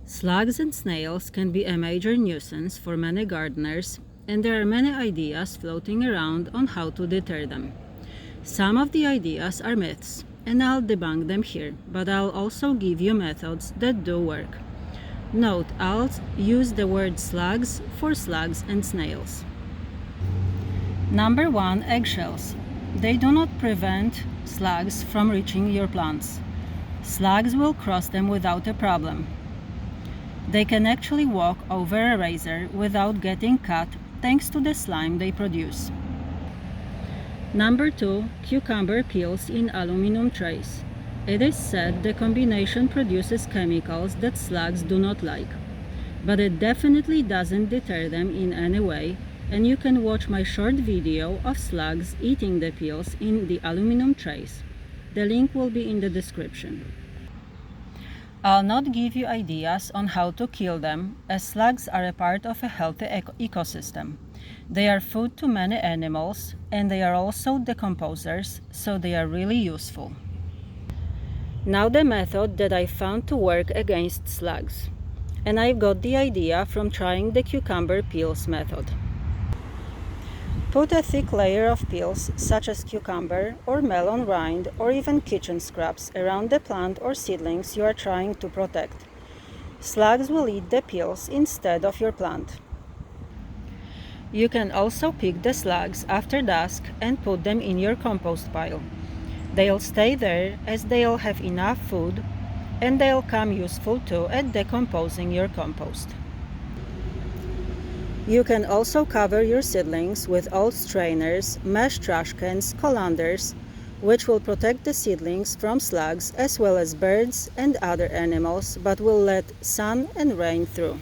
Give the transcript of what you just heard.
Slugs and snails can be a major nuisance for many gardeners, and there are many ideas floating around on how to deter them. Some of the ideas are myths, and I'll debunk them here, but I'll also give you methods that do work. Note, I'll use the word slugs for slugs and snails. Number 1, eggshells. They do not prevent slugs from reaching your plants. Slugs will cross them without a problem. They can actually walk over a razor without getting cut thanks to the slime they produce. Number 2, cucumber peels in aluminum trays. It is said the combination produces chemicals that slugs do not like, but it definitely doesn't deter them in any way, and you can watch my short video of slugs eating the peels in the aluminum trays. The link will be in the description. I'll not give you ideas on how to kill them, as slugs are a part of a healthy ecosystem. They are food to many animals, and they are also decomposers, so they are really useful. Now the method that I found to work against slugs, and I got the idea from trying the cucumber peels method. Put a thick layer of peels, such as cucumber or melon rind or even kitchen scraps, around the plant or seedlings you are trying to protect. Slugs will eat the peels instead of your plant. You can also pick the slugs after dusk and put them in your compost pile. They'll stay there as they'll have enough food, and they'll come useful too at decomposing your compost. You can also cover your seedlings with old strainers, mesh trash cans, colanders, which will protect the seedlings from slugs as well as birds and other animals, but will let sun and rain through.